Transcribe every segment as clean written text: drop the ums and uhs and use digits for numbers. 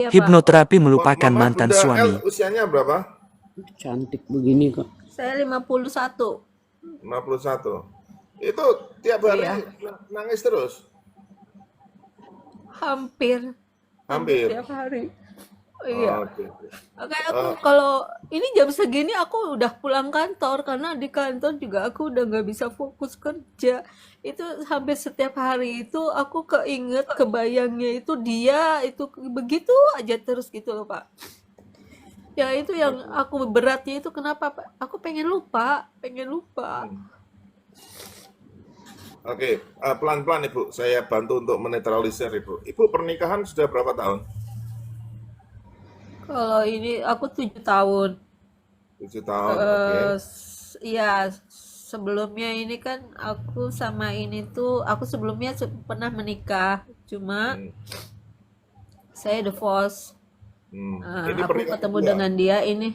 Iya, Pak. Hipnoterapi melupakan Mama mantan Bunda L suami. usianya berapa? Cantik begini kok. Saya 51. 51. Itu tiap hari Iya, nangis terus? hampir hampir Hampir. tiap hari. Iya. Oke. Kayak aku kalau ini jam segini aku udah pulang kantor karena di kantor juga aku udah nggak bisa fokus kerja. Itu hampir setiap hari itu aku keinget kebayangnya itu dia itu begitu aja terus gitu loh Pak. Ya itu yang Oke. aku beratnya itu kenapa Pak? Aku pengen lupa, pengen lupa. Hmm. Oke, pelan-pelan Ibu. Saya bantu untuk menetralisir Ibu. Ibu pernikahan sudah berapa tahun? Kalau ini aku 7 tahun. 7 tahun, oke. Ya sebelumnya ini kan aku sama ini tuh aku sebelumnya pernah menikah, cuma Hmm. saya divorce. Ini Aku pernikahan ketemu kedua. dengan dia ini,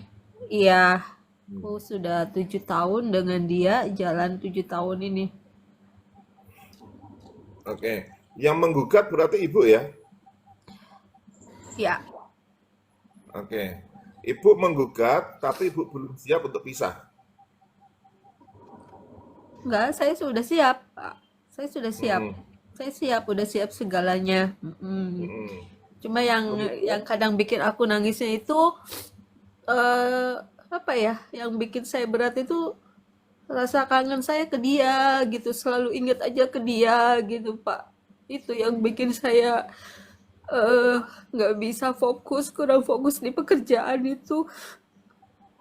iya, Hmm. aku sudah 7 tahun dengan dia, jalan 7 tahun ini. Oke. Yang menggugat berarti Ibu ya? Ya, Oke. Ibu menggugat, tapi Ibu belum siap untuk pisah. enggak, saya sudah siap, Pak. Saya sudah siap. Hmm. Saya siap, udah siap segalanya. Hmm. Cuma yang Kemudian, kadang bikin aku nangisnya itu eh apa ya? Yang bikin saya berat itu rasa kangen saya ke dia gitu, selalu ingat aja ke dia gitu, Pak. Itu yang bikin saya eh nggak bisa fokus, kurang fokus di pekerjaan itu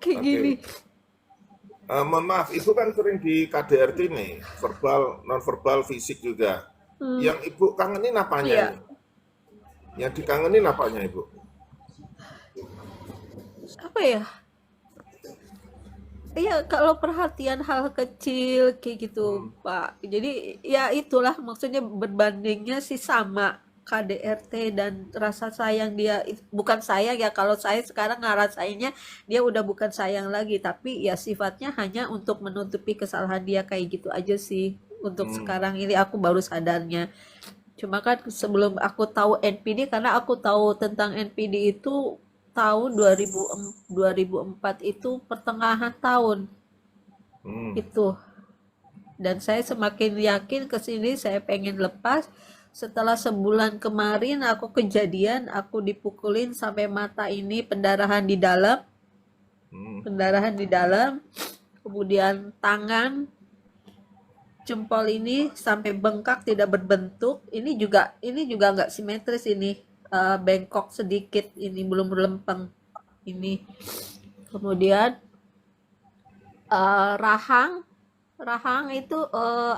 kayak gini. oke. Mohon maaf, Ibu kan sering di KDRT nih, verbal, non-verbal, fisik juga. Yang Ibu kangenin apanya Iya, ini? Yang dikangenin apanya Ibu? apa ya? Iya, kalau perhatian hal kecil kayak Hmm. gitu, Pak. Jadi ya itulah maksudnya berbandingnya sih sama KDRT dan rasa sayang dia bukan sayang ya kalau saya sekarang ngerasainnya dia udah bukan sayang lagi tapi ya sifatnya hanya untuk menutupi kesalahan dia kayak gitu aja sih. Untuk Hmm. sekarang ini aku baru sadarnya. Cuma kan sebelum aku tahu NPD karena aku tahu tentang NPD itu tahun 2004 itu pertengahan tahun Hmm. itu. Dan saya semakin yakin ke sini saya pengen lepas. Setelah sebulan kemarin aku kejadian aku dipukulin sampai mata ini Hmm. pendarahan di dalam, kemudian tangan jempol ini sampai bengkak tidak berbentuk. Ini juga nggak simetris ini. Bengkok sedikit ini belum lempeng ini. Kemudian rahang rahang itu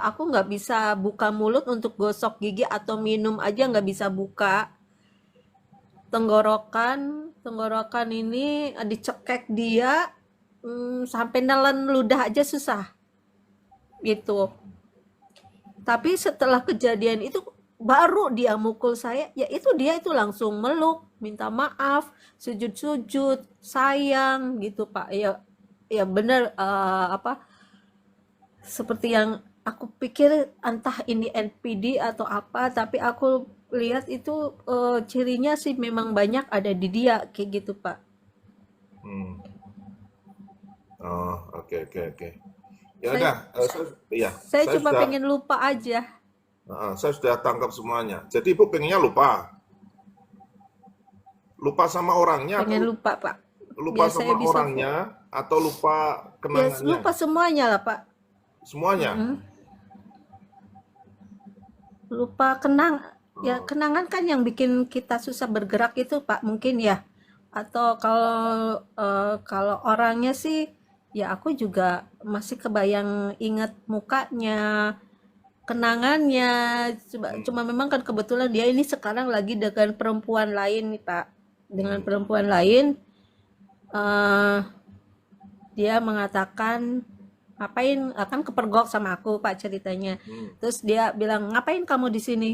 aku nggak bisa buka mulut untuk gosok gigi atau minum aja nggak bisa buka. Tenggorokan ini dicekek dia sampai nelen ludah aja susah gitu. Tapi setelah kejadian itu baru dia mukul saya, ya dia itu langsung meluk, minta maaf, sujud-sujud, sayang gitu Pak. Ya ya benar apa seperti yang aku pikir entah ini NPD atau apa, tapi aku lihat itu cirinya sih memang banyak ada di dia kayak gitu Pak. Hmm. Oh, oke, oke, oke. Ya Saya udah, iya, saya cuma pengen lupa aja, saya sudah tangkap semuanya. Jadi Ibu pengennya lupa, lupa sama orangnya atau pengen lupa Pak. lupa Biar saya sama bisa orangnya atau lupa ya kenangannya, lupa semuanya lah Pak. semuanya. Mm-mm. Lupa ya Oh, kenangan kan yang bikin kita susah bergerak itu Pak mungkin ya. Atau kalau orangnya sih ya aku juga masih kebayang ingat mukanya, kenangannya. hmm, Cuma memang kan kebetulan dia ini sekarang lagi dengan perempuan lain nih Pak. Dengan hmm, perempuan lain eh dia mengatakan ngapain akan kepergok sama aku Pak ceritanya. hmm, Terus dia bilang ngapain kamu di sini?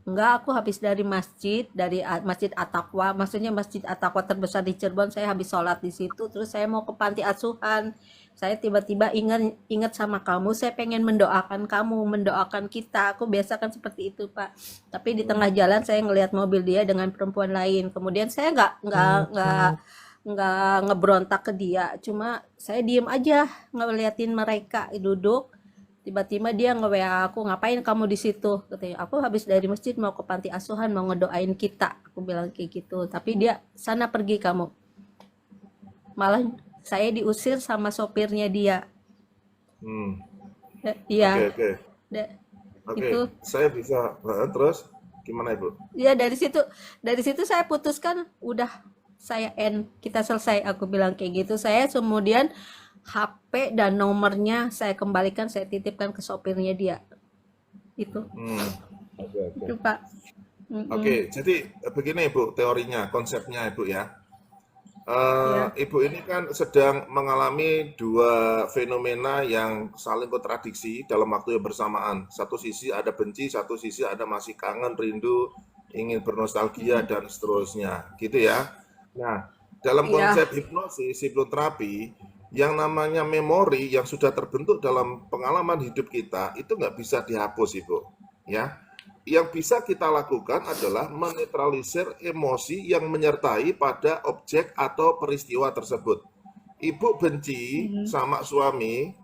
Enggak, aku habis dari masjid, dari Masjid At-Taqwa. Maksudnya Masjid At-Taqwa terbesar di Cirebon. Saya habis sholat di situ, terus saya mau ke panti asuhan. Saya tiba-tiba ingat ingat sama kamu. Saya pengen mendoakan kamu, mendoakan kita. Aku biasa kan seperti itu, Pak. Tapi di tengah jalan saya ngelihat mobil dia dengan perempuan lain. Kemudian saya nggak ngebrontak ke dia. Cuma saya diem aja ngeliatin mereka duduk. Tiba-tiba dia nge-WA aku, ngapain kamu di situ? Katanya, aku habis dari masjid mau ke panti asuhan, mau ngedoain kita. Aku bilang kayak gitu. Tapi dia, sana pergi kamu. Malah saya diusir sama sopirnya dia. Hmm. Iya, Oke, oke. da- Oke, itu. saya bisa. Terus gimana Ibu? Ya dari situ saya putuskan, udah saya end, kita selesai. Aku bilang kayak gitu. Saya kemudian HP dan nomornya saya kembalikan, saya titipkan ke sopirnya dia. Itu, Hmm. Oke, oke. itu Pak. Oke, jadi begini Ibu, teorinya, konsepnya Ibu ya. Ya. Ibu ini kan sedang mengalami dua fenomena yang saling kontradiksi dalam waktu yang bersamaan. Satu sisi ada benci, satu sisi ada masih kangen, rindu, ingin bernostalgia, dan seterusnya. Gitu ya. Nah, dalam Iya. konsep hipnosis, hipnoterapi, yang namanya memori yang sudah terbentuk dalam pengalaman hidup kita, itu nggak bisa dihapus, Ibu. Ya, yang bisa kita lakukan adalah menetralisir emosi yang menyertai pada objek atau peristiwa tersebut. Ibu benci sama suami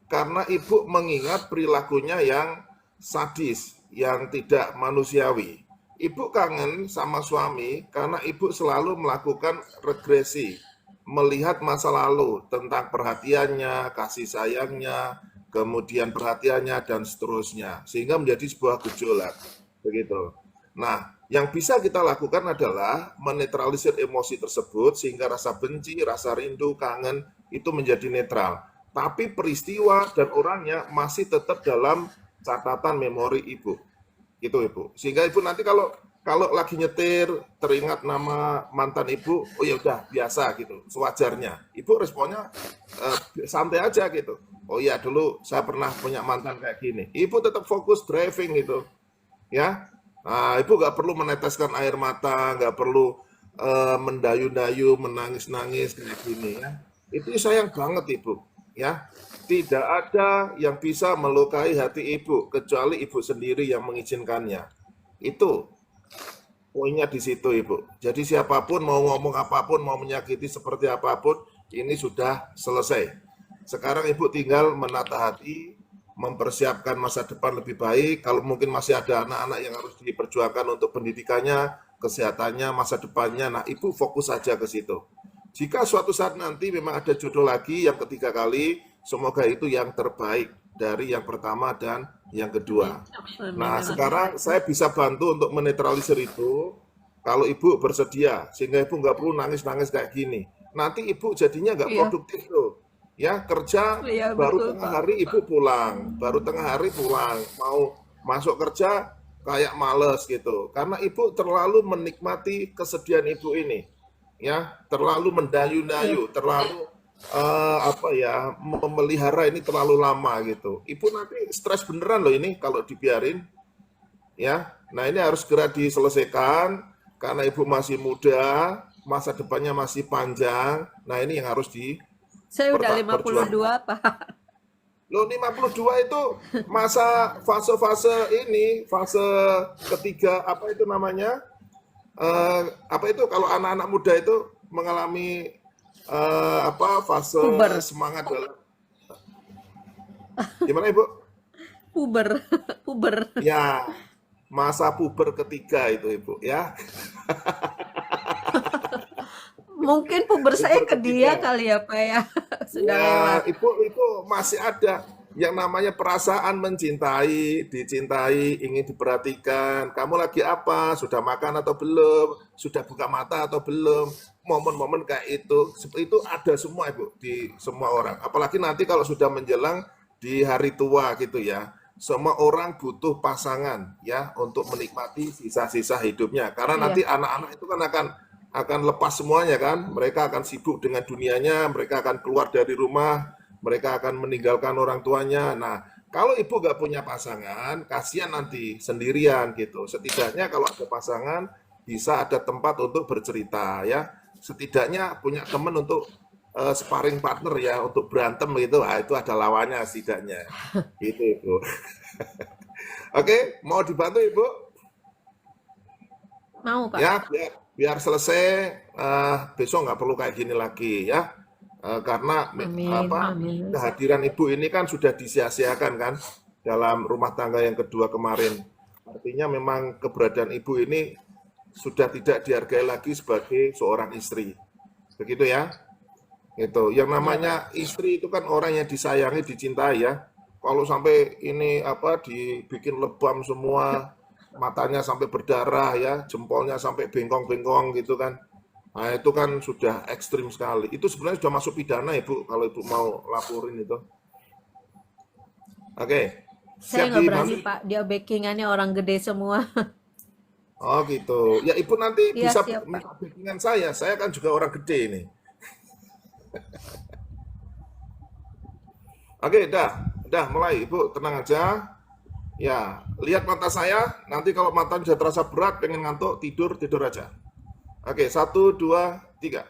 karena ibu mengingat perilakunya yang sadis, yang tidak manusiawi. Ibu kangen sama suami karena ibu selalu melakukan regresi, melihat masa lalu tentang perhatiannya, kasih sayangnya, kemudian perhatiannya, dan seterusnya. Sehingga menjadi sebuah gejolak. Begitu. Nah, yang bisa kita lakukan adalah menetralisir emosi tersebut sehingga rasa benci, rasa rindu, kangen itu menjadi netral. Tapi peristiwa dan orangnya masih tetap dalam catatan memori ibu. Itu ibu. Sehingga ibu nanti kalau kalau lagi nyetir teringat nama mantan ibu, oh ya udah biasa gitu, sewajarnya. Ibu responnya santai aja gitu. Oh iya dulu saya pernah punya mantan kayak gini. Ibu tetap fokus driving gitu, ya. Nah, ibu nggak perlu meneteskan air mata, nggak perlu mendayu-dayu, menangis-nangis kayak gini ya. Itu sayang banget ibu, ya. Tidak ada yang bisa melukai hati ibu kecuali ibu sendiri yang mengizinkannya. Itu poinnya di situ ibu. Jadi siapapun mau ngomong apapun, mau menyakiti seperti apapun, ini sudah selesai. Sekarang ibu tinggal menata hati, mempersiapkan masa depan lebih baik. Kalau mungkin masih ada anak-anak yang harus diperjuangkan untuk pendidikannya, kesehatannya, masa depannya. Nah, ibu fokus saja ke situ. Jika suatu saat nanti memang ada jodoh lagi yang ketiga kali, semoga itu yang terbaik dari yang pertama dan yang kedua. Amin, Nah, amin. sekarang saya bisa bantu untuk menetralisir itu kalau ibu bersedia, sehingga ibu nggak perlu nangis-nangis kayak gini. Nanti ibu jadinya nggak Iya, produktif tuh. Ya, kerja iya baru betul tengah Pak. hari ibu pulang, baru tengah hari pulang, mau masuk kerja kayak males gitu. Karena ibu terlalu menikmati kesedihan ibu ini. Ya, terlalu Iya. mendayu-dayu, terlalu apa ya, memelihara ini terlalu lama gitu. Ibu nanti stres beneran loh ini kalau dibiarin ya. Nah, ini harus segera diselesaikan karena ibu masih muda, masa depannya masih panjang. Nah, ini yang harus Saya udah diperjuangkan. 52 Pak. Loh, 52 itu masa fase-fase ini, fase ketiga apa itu namanya? Apa itu kalau anak-anak muda itu mengalami apa fase Puber, semangat dalam gimana Ibu? puber, puber. Ya, masa puber ketiga itu Ibu ya. Mungkin puber saya Puber ke dia ketiga. kali ya Pak ya. Sudah Ya, lewat. itu masih ada yang namanya perasaan mencintai, dicintai, ingin diperhatikan. Kamu lagi apa? Sudah makan atau belum? Sudah buka mata atau belum? Momen-momen kayak itu, seperti itu ada semua Ibu di semua orang. Apalagi nanti kalau sudah menjelang di hari tua gitu ya. Semua orang butuh pasangan ya untuk menikmati sisa-sisa hidupnya. Karena Iya, nanti anak-anak itu kan akan lepas semuanya kan, mereka akan sibuk dengan dunianya, mereka akan keluar dari rumah, mereka akan meninggalkan orang tuanya. Nah, Kalau ibu nggak punya pasangan, kasihan nanti sendirian gitu. Setidaknya kalau ada pasangan, bisa ada tempat untuk bercerita ya. Setidaknya punya teman untuk sparring partner ya, untuk berantem gitu. Ah, itu ada lawannya setidaknya. Gitu ibu. Oke, mau dibantu ibu? Mau, Pak. Ya, biar selesai besok nggak perlu kayak gini lagi ya. Karena Amin, apa amin. kehadiran ibu ini kan sudah disia-siakan kan dalam rumah tangga yang kedua kemarin. Artinya memang keberadaan ibu ini sudah tidak dihargai lagi sebagai seorang istri. Begitu ya? Itu. Yang Iya, Pak. namanya istri itu kan orang yang disayangi, dicintai ya. Kalau sampai ini apa dibikin lebam semua, matanya sampai berdarah ya, jempolnya sampai bengkong-bengkong gitu kan. Nah, itu kan sudah ekstrim sekali. Itu sebenarnya sudah masuk pidana, Ibu, kalau Ibu mau laporin itu. Oke, Saya siap nggak berani, dibantu? Pak. Dia backingannya orang gede semua. Oh gitu. Ya Ibu nanti Iya, bisa siap, Pak. minta backingan saya kan juga orang gede ini. Oke, dah mulai Ibu, tenang aja. Ya, lihat mata saya, nanti kalau mata sudah terasa berat, pengen ngantuk, tidur aja. Oke, 1, 2, 3.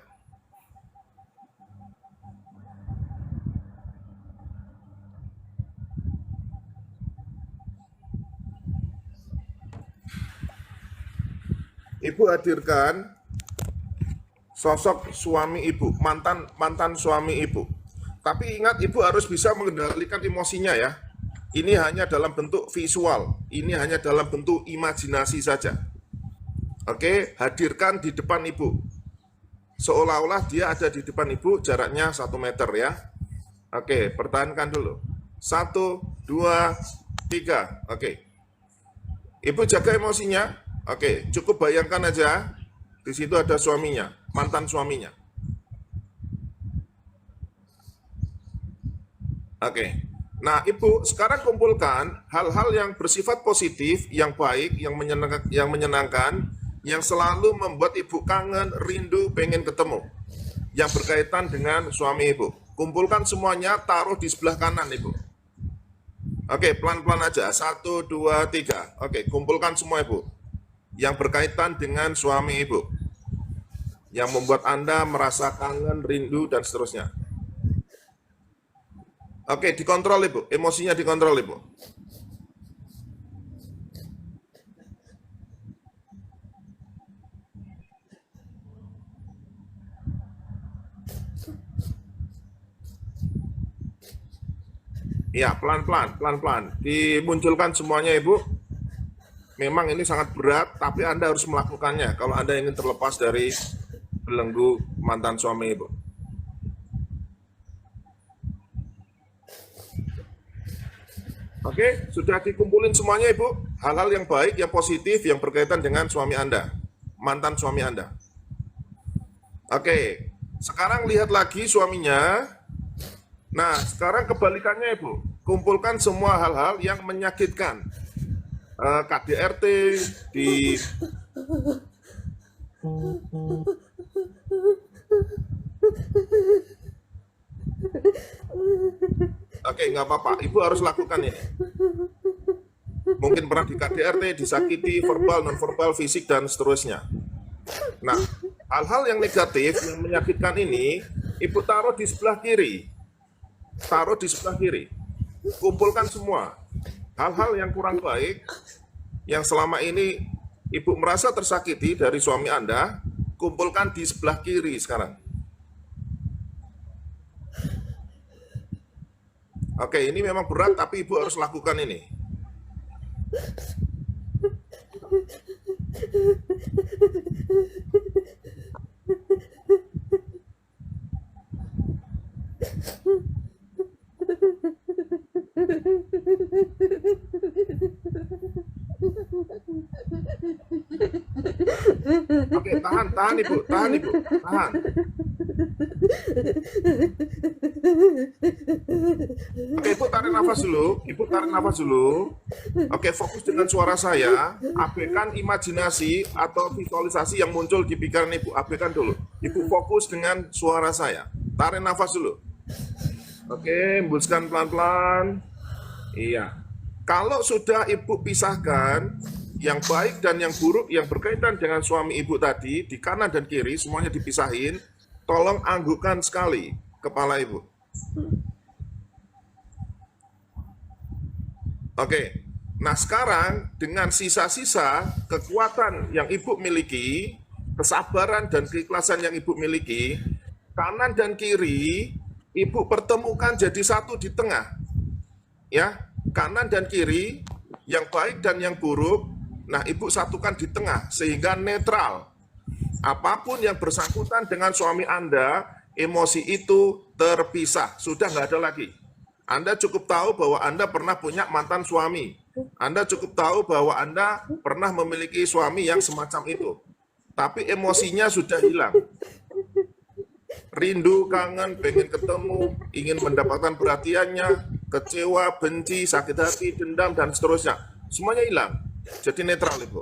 Ibu hadirkan sosok suami ibu, mantan suami ibu. Tapi ingat ibu harus bisa mengendalikan emosinya ya. Ini hanya dalam bentuk visual, ini hanya dalam bentuk imajinasi saja. Oke, hadirkan di depan ibu. Seolah-olah dia ada di depan ibu, jaraknya 1 meter ya. Oke, pertahankan dulu. 1, 2, 3. Oke. Ibu jaga emosinya. Oke, cukup bayangkan aja. Di situ ada suaminya, mantan suaminya. Oke. Nah, Ibu sekarang kumpulkan hal-hal yang bersifat positif, yang baik, yang menyenangkan, yang selalu membuat Ibu kangen, rindu, pengen ketemu. Yang berkaitan dengan suami Ibu. Kumpulkan semuanya, taruh di sebelah kanan Ibu. Oke, pelan-pelan aja. 1, 2, 3. Oke, kumpulkan semua Ibu. Yang berkaitan dengan suami Ibu. Yang membuat Anda merasa kangen, rindu, dan seterusnya. Oke, dikontrol Ibu. Emosinya dikontrol Ibu. Ya, pelan-pelan. Dimunculkan semuanya Ibu. Memang ini sangat berat, tapi Anda harus melakukannya kalau Anda ingin terlepas dari belenggu mantan suami Ibu. Oke, sudah dikumpulin semuanya Ibu. Hal-hal yang baik, yang positif, yang berkaitan dengan suami Anda, mantan suami Anda. Oke, sekarang lihat lagi suaminya. Nah, sekarang kebalikannya Ibu. Kumpulkan semua hal-hal yang menyakitkan. KDRT di Oke, nggak apa-apa. Ibu harus lakukan ini. Mungkin pernah di KDRT, disakiti, verbal, non-verbal, fisik, dan seterusnya. Nah, hal-hal yang negatif, yang menyakitkan ini, Ibu taruh di sebelah kiri. Taruh di sebelah kiri. Kumpulkan semua. Hal-hal yang kurang baik, yang selama ini Ibu merasa tersakiti dari suami Anda, kumpulkan di sebelah kiri sekarang. Oke, ini memang berat, tapi Ibu harus lakukan ini. Oke, tahan Ibu, tahan. Oke, Ibu tarik nafas dulu. Oke, fokus dengan suara saya. Abaikan imajinasi atau visualisasi yang muncul di pikiran Ibu. Abaikan dulu. Ibu fokus dengan suara saya. Tarik nafas dulu. Oke, hembuskan pelan-pelan. Iya. Kalau sudah ibu pisahkan yang baik dan yang buruk yang berkaitan dengan suami ibu tadi di kanan dan kiri semuanya dipisahin, tolong anggukkan sekali kepala ibu. Oke. Nah, sekarang dengan sisa-sisa kekuatan yang ibu miliki, kesabaran dan keikhlasan yang ibu miliki, kanan dan kiri ibu pertemukan jadi satu di tengah. Ya, kanan dan kiri, yang baik dan yang buruk, nah ibu satukan di tengah sehingga netral. Apapun yang bersangkutan dengan suami Anda, emosi itu terpisah, sudah nggak ada lagi. Anda cukup tahu bahwa Anda pernah punya mantan suami. Anda cukup tahu bahwa Anda pernah memiliki suami yang semacam itu. Tapi emosinya sudah hilang. Rindu, kangen, pengen ketemu, ingin mendapatkan perhatiannya, kecewa, benci, sakit hati, dendam, dan seterusnya. Semuanya hilang. Jadi netral, Ibu.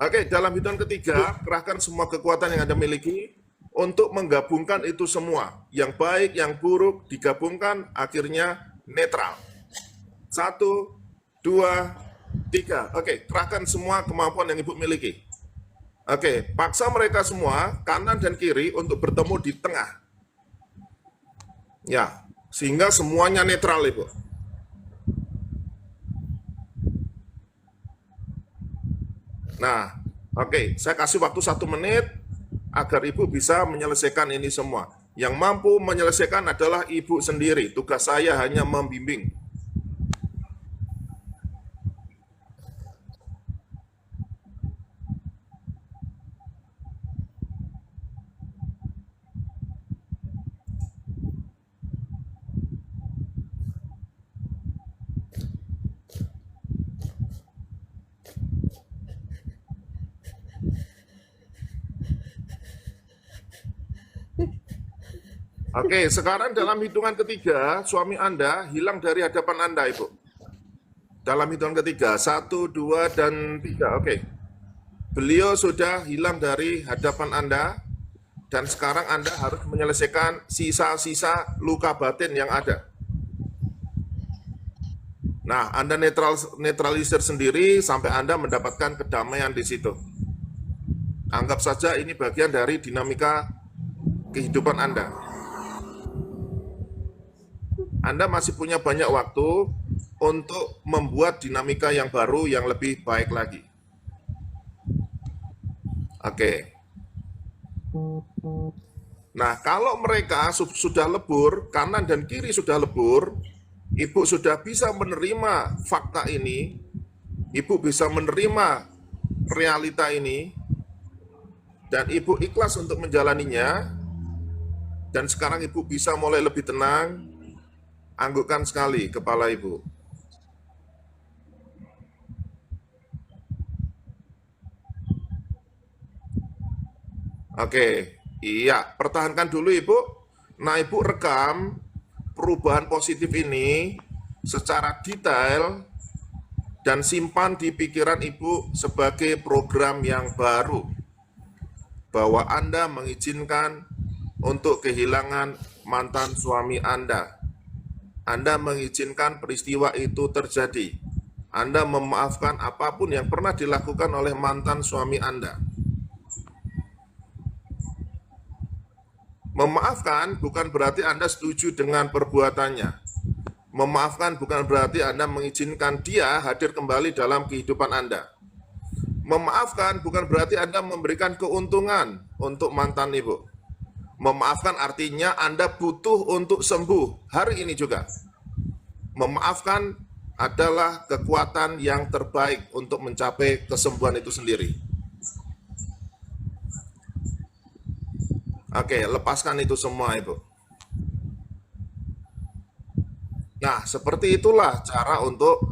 Oke, dalam hitungan ketiga, kerahkan semua kekuatan yang Anda miliki untuk menggabungkan itu semua. Yang baik, yang buruk, digabungkan, akhirnya netral. 1, 2, 3. Oke, kerahkan semua kemampuan yang Ibu miliki. Oke, paksa mereka semua, kanan dan kiri, untuk bertemu di tengah. Ya, sehingga semuanya netral, Ibu. Nah, oke, saya kasih waktu 1 menit agar Ibu bisa menyelesaikan ini semua. Yang mampu menyelesaikan adalah Ibu sendiri. Tugas saya hanya membimbing. Oke, sekarang dalam hitungan ketiga, suami Anda hilang dari hadapan Anda, Ibu. Dalam hitungan ketiga, 1, 2, dan 3. Oke. Beliau sudah hilang dari hadapan Anda, dan sekarang Anda harus menyelesaikan sisa-sisa luka batin yang ada. Nah, Anda netralisir sendiri sampai Anda mendapatkan kedamaian di situ. Anggap saja ini bagian dari dinamika kehidupan Anda. Anda masih punya banyak waktu untuk membuat dinamika yang baru yang lebih baik lagi. Oke. Nah, kalau mereka sudah lebur, kanan dan kiri sudah lebur, Ibu sudah bisa menerima fakta ini, Ibu bisa menerima realita ini, dan Ibu ikhlas untuk menjalaninya, dan sekarang Ibu bisa mulai lebih tenang. Anggukkan sekali kepala Ibu. Oke, iya, pertahankan dulu Ibu. Nah, Ibu rekam perubahan positif ini secara detail dan simpan di pikiran Ibu sebagai program yang baru. Bahwa Anda mengizinkan untuk kehilangan mantan suami Anda. Anda mengizinkan peristiwa itu terjadi. Anda memaafkan apapun yang pernah dilakukan oleh mantan suami Anda. Memaafkan bukan berarti Anda setuju dengan perbuatannya. Memaafkan bukan berarti Anda mengizinkan dia hadir kembali dalam kehidupan Anda. Memaafkan bukan berarti Anda memberikan keuntungan untuk mantan Ibu. Memaafkan artinya Anda butuh untuk sembuh hari ini juga. Memaafkan adalah kekuatan yang terbaik untuk mencapai kesembuhan itu sendiri. Oke, lepaskan itu semua, Ibu. Nah, seperti itulah cara untuk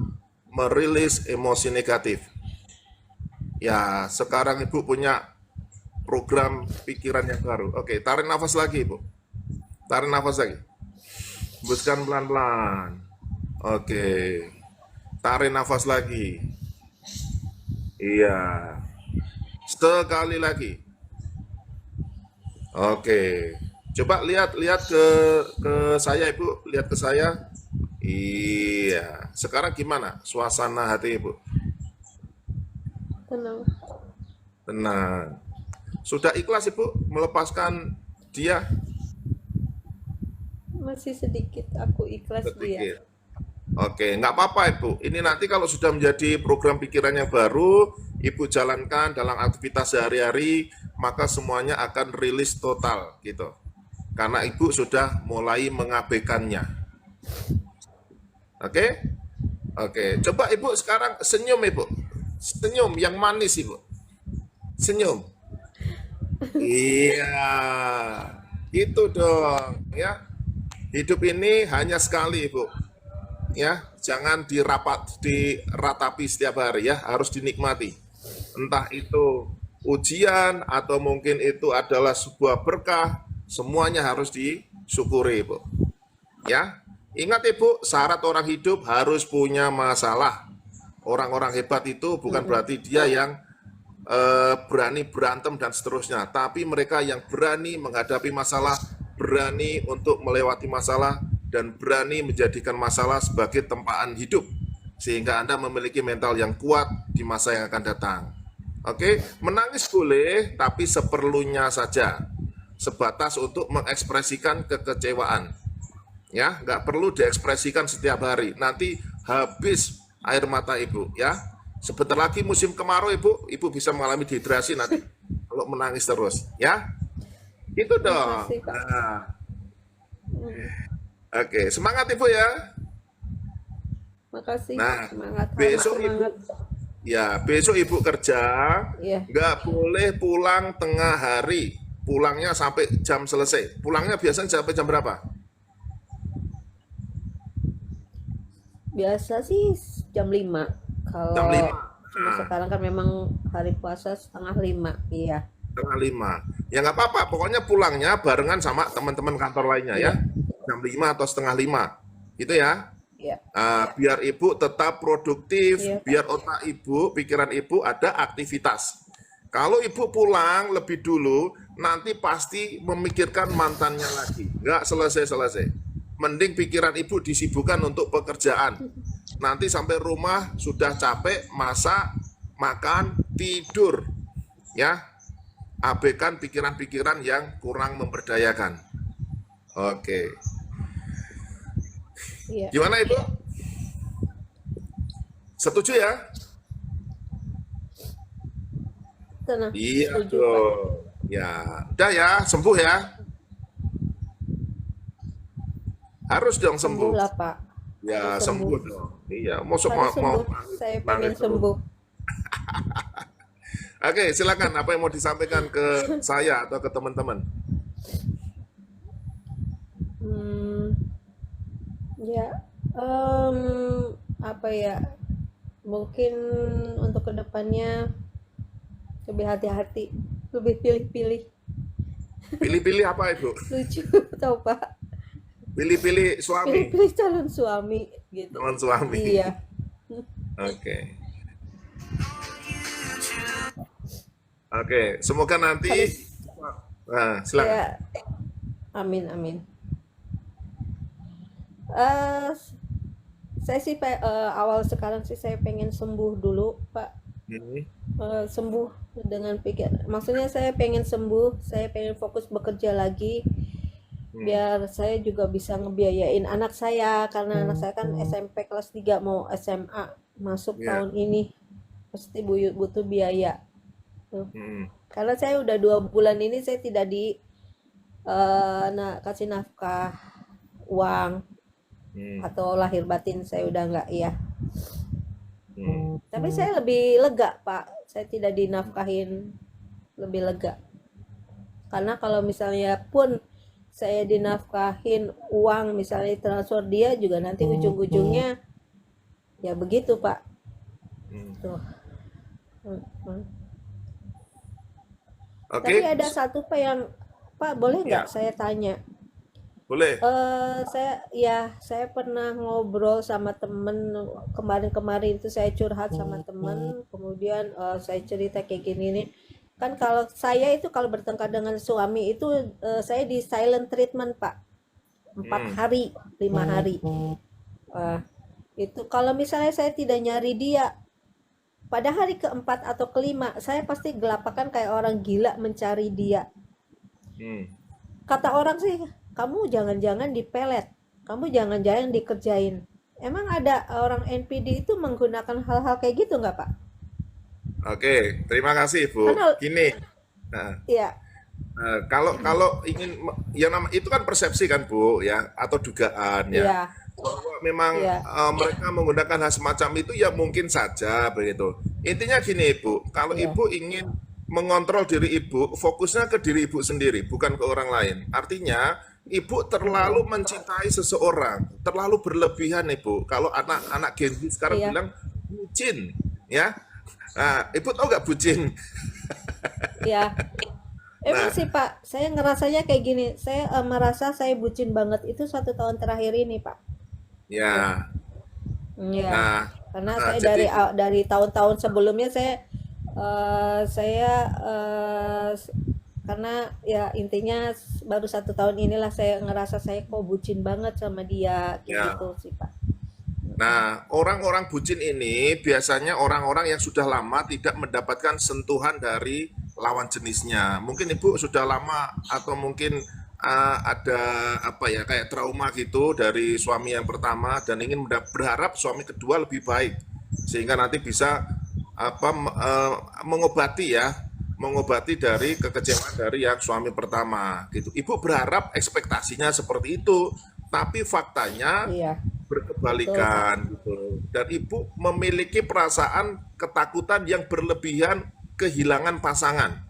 merilis emosi negatif. Ya, sekarang Ibu punya program pikiran yang baru. Oke, tarik nafas lagi, Ibu. Tarik nafas lagi. Hembuskan pelan-pelan. Oke. Tarik nafas lagi. Iya. Sekali lagi. Oke. Coba lihat ke saya, Ibu. Lihat ke saya. Iya. Sekarang gimana suasana hati Ibu? Tenang. Tenang. Sudah ikhlas Ibu melepaskan dia? Masih sedikit aku ikhlas dia. Sedikit. Oke, nggak apa-apa Ibu. Ini nanti kalau sudah menjadi program pikiran yang baru, Ibu jalankan dalam aktivitas sehari-hari, maka semuanya akan rilis total gitu. Karena Ibu sudah mulai mengabaikannya. Oke? Oke, coba Ibu sekarang senyum Ibu. Senyum yang manis Ibu. Senyum. Iya. Itu dong, ya. Hidup ini hanya sekali Ibu. Ya, jangan diratapi setiap hari ya, harus dinikmati. Entah itu ujian atau mungkin itu adalah sebuah berkah, semuanya harus disyukuri, Ibu. Ya. Ingat Ibu, syarat orang hidup harus punya masalah. Orang-orang hebat itu bukan berarti dia yang berani berantem dan seterusnya, tapi mereka yang berani menghadapi masalah, berani untuk melewati masalah, dan berani menjadikan masalah sebagai tempaan hidup, sehingga Anda memiliki mental yang kuat di masa yang akan datang. Oke, menangis boleh, tapi seperlunya saja, sebatas untuk mengekspresikan kekecewaan. Ya, nggak perlu diekspresikan setiap hari. Nanti habis air mata Ibu, ya. Sebentar lagi musim kemarau Ibu bisa mengalami dehidrasi nanti kalau menangis terus, ya. Itu dong. Makasih, Pak. Nah, oke, semangat Ibu ya. Makasih. Nah, Semangat, harus besok semangat. besok Ibu kerja, Iya. nggak boleh pulang tengah hari. Pulangnya sampai jam selesai. Pulangnya biasanya sampai jam berapa? Biasa sih jam 5. Jam Kalau 5. cuma Nah, sekarang kan memang hari puasa setengah 5. Iya. setengah 5. Ya nggak apa-apa, pokoknya pulangnya barengan sama teman-teman kantor lainnya ya. Iya. Jam 5 atau setengah 5. Gitu ya. Iya. Biar Ibu tetap produktif, Iya, Pak. biar otak Ibu, pikiran Ibu ada aktivitas. Kalau Ibu pulang lebih dulu, nanti pasti memikirkan mantannya lagi. Nggak selesai-selesai. Mending pikiran Ibu disibukkan untuk pekerjaan. Nanti sampai rumah sudah capek, masak, makan, tidur. Ya, abaikan pikiran-pikiran yang kurang memberdayakan. Oke. Iya. Gimana Ibu? Setuju ya? Tenang. Iya Setuju, Pak. dong. Ya, udah ya, sembuh ya. Harus dong Sembuh sembuh. lah, Pak. Ya, Harus sembuh. sembuh dong. Iya, masuk Harus mau sembuh. Saya pengen nangis terus. sembuh. Oke, silakan apa yang mau disampaikan ke saya atau ke teman-teman? Hmm, ya, apa ya? Mungkin untuk kedepannya lebih hati-hati, lebih pilih-pilih. Pilih-pilih apa Ibu? Lucu, tau Pak? Pilih-pilih suami, Pilih-pilih calon suami gitu. teman suami. Iya. Oke. Oke, semoga nanti Harus silakan. ya. Amin, amin. Eh, saya sih awal sekarang sih saya pengen sembuh dulu, Pak. Hmm, Sembuh dengan pikir. Maksudnya saya pengen sembuh, saya pengen fokus bekerja lagi, biar saya juga bisa ngebiayain anak saya karena anak saya kan SMP kelas 3 mau SMA masuk ya. tahun ini. Pasti butuh biaya. Tuh. Hmm, Karena saya udah 2 bulan ini saya tidak kasih nafkah uang hmm, atau lahir batin saya udah nggak ya. hmm. Tapi saya lebih lega, Pak. Saya tidak dinafkahin, lebih lega. Karena kalau misalnya pun saya dinafkahin uang misalnya transfer dia juga nanti ujung-ujungnya ya begitu, Pak. Hmm. Tuh. Hmm. Oke, Tapi ada satu Pak yang Pak boleh ya, nggak saya tanya? boleh. Saya pernah ngobrol sama temen kemarin-kemarin itu saya curhat sama temen, kemudian saya cerita kayak gini nih. Kan kalau saya itu kalau bertengkar dengan suami itu saya di silent treatment, Pak. 4 Hmm, hari, 5 hari. Wah, itu kalau misalnya saya tidak nyari dia, pada hari keempat atau kelima, saya pasti gelapakan kayak orang gila mencari dia. Hmm. Kata orang sih, kamu jangan-jangan dipelet, kamu jangan-jangan dikerjain. Emang ada orang NPD itu menggunakan hal-hal kayak gitu nggak, Pak? Oke, terima kasih Bu. Karena, Gini, nah, ya, kalau kalau ingin yang nama itu kan persepsi kan Bu ya atau dugaan ya ya, bahwa memang ya, mereka menggunakan hal semacam itu ya mungkin saja begitu. Intinya gini Ibu, kalau ya, Ibu ingin mengontrol diri Ibu, fokusnya ke diri Ibu sendiri, bukan ke orang lain. Artinya Ibu terlalu mencintai seseorang, terlalu berlebihan Ibu. Kalau anak-anak Gen Z sekarang iya, bilang bucin, ya. Nah, Ibu tahu nggak bucin? iya. Emang Nah, sih Pak, saya ngerasanya kayak gini. Saya merasa saya bucin banget itu 1 tahun terakhir ini Pak. ya. Iya, Nah, karena nah, saya jadi dari tahun-tahun sebelumnya saya karena ya intinya baru 1 tahun inilah saya ngerasa saya kok bucin banget sama dia kayak ya. gitu sih Pak. Nah, orang-orang bucin ini biasanya orang-orang yang sudah lama tidak mendapatkan sentuhan dari lawan jenisnya. Mungkin Ibu sudah lama atau mungkin ada apa ya kayak trauma gitu dari suami yang pertama dan ingin berharap suami kedua lebih baik sehingga nanti bisa apa mengobati ya, mengobati dari kekecewaan dari yang suami pertama gitu. Ibu berharap ekspektasinya seperti itu, tapi faktanya Iya, betul Pak. berkebalikan gitu. Dan ibu memiliki perasaan ketakutan yang berlebihan kehilangan pasangan.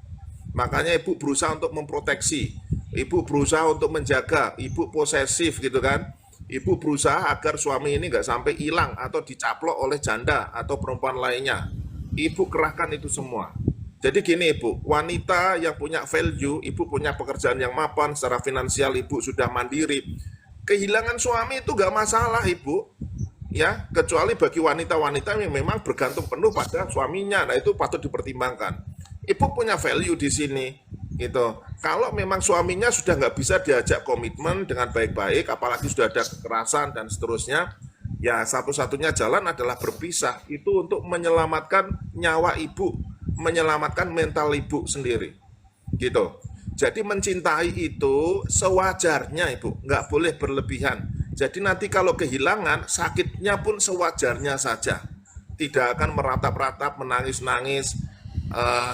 Makanya ibu berusaha untuk memproteksi, ibu berusaha untuk menjaga, ibu posesif gitu kan. Ibu berusaha agar suami ini nggak sampai hilang atau dicaplok oleh janda atau perempuan lainnya. Ibu kerahkan itu semua. Jadi gini ibu, wanita yang punya value, ibu punya pekerjaan yang mapan, secara finansial ibu sudah mandiri. Kehilangan suami itu gak masalah ibu, ya kecuali bagi wanita-wanita yang memang bergantung penuh pada suaminya, nah itu patut dipertimbangkan. Ibu punya value di sini, gitu. Kalau memang suaminya sudah nggak bisa diajak komitmen dengan baik-baik, apalagi sudah ada kekerasan dan seterusnya, ya satu-satunya jalan adalah berpisah. Itu untuk menyelamatkan nyawa ibu, menyelamatkan mental ibu sendiri gitu. Jadi mencintai itu sewajarnya ibu, nggak boleh berlebihan. Jadi nanti kalau kehilangan, sakitnya pun sewajarnya saja. Tidak akan meratap-ratap, menangis-nangis,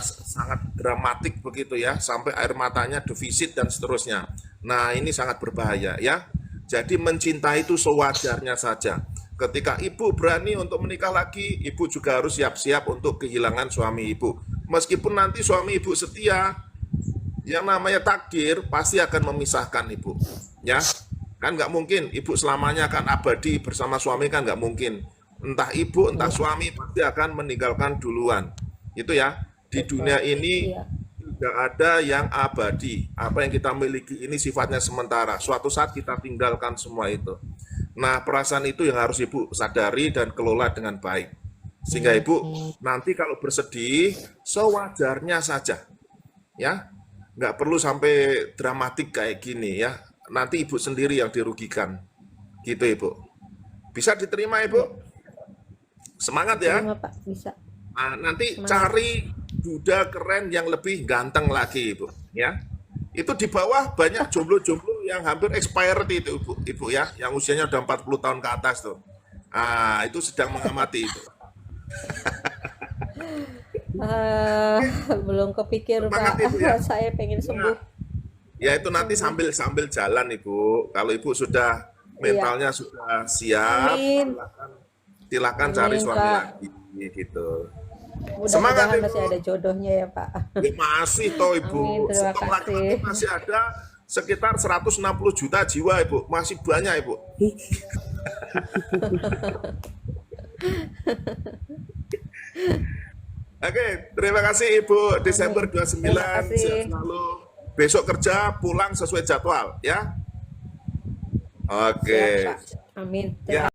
sangat dramatik begitu ya, sampai air matanya defisit dan seterusnya. Nah ini sangat berbahaya ya. Jadi mencintai itu sewajarnya saja. Ketika ibu berani untuk menikah lagi, ibu juga harus siap-siap untuk kehilangan suami ibu. Meskipun nanti suami ibu setia, yang namanya takdir pasti akan memisahkan ibu, ya kan nggak mungkin ibu selamanya akan abadi bersama suami kan nggak mungkin. Entah ibu entah Iya, suami pasti akan meninggalkan duluan. Itu ya di betul. dunia ini Iya, tidak ada yang abadi. Apa yang kita miliki ini sifatnya sementara. Suatu saat kita tinggalkan semua itu. Nah perasaan itu yang harus ibu sadari dan kelola dengan baik. Sehingga ibu nanti kalau bersedih sewajarnya saja, ya nggak perlu sampai dramatik kayak gini ya, nanti ibu sendiri yang dirugikan gitu ibu. Bisa diterima ibu, iya. semangat ya. Diterima Pak, bisa. Nah, nanti Semangat. cari duda keren yang lebih ganteng lagi ibu ya. Itu di bawah banyak jomblo-jomblo yang hampir expired itu ibu ya, yang usianya udah 40 tahun ke atas tuh. Ah itu sedang mengamati itu. Ah, belum kepikir Semangat Pak. ibu ya. Saya pengen Nah, sembuh. ya itu nanti Sembuh. sambil sambil jalan Ibu. Kalau Ibu sudah Iya. mentalnya sudah siap, Amin. silakan cari Amin suami Pak. lagi gitu. Semangat Mudah-mudahan masih ada Ibu. jodohnya ya Pak. Ya masih toh Amin, Ibu. terima Stok laki-laki kasih. masih ada sekitar 160 juta jiwa Ibu. Masih banyak Ibu. Oke, terima kasih Ibu. Desember Amin. Terima 29 sehat kasih. selalu. Besok kerja pulang sesuai jadwal ya. Siap Oke. Pak. Amin. Ya. Terima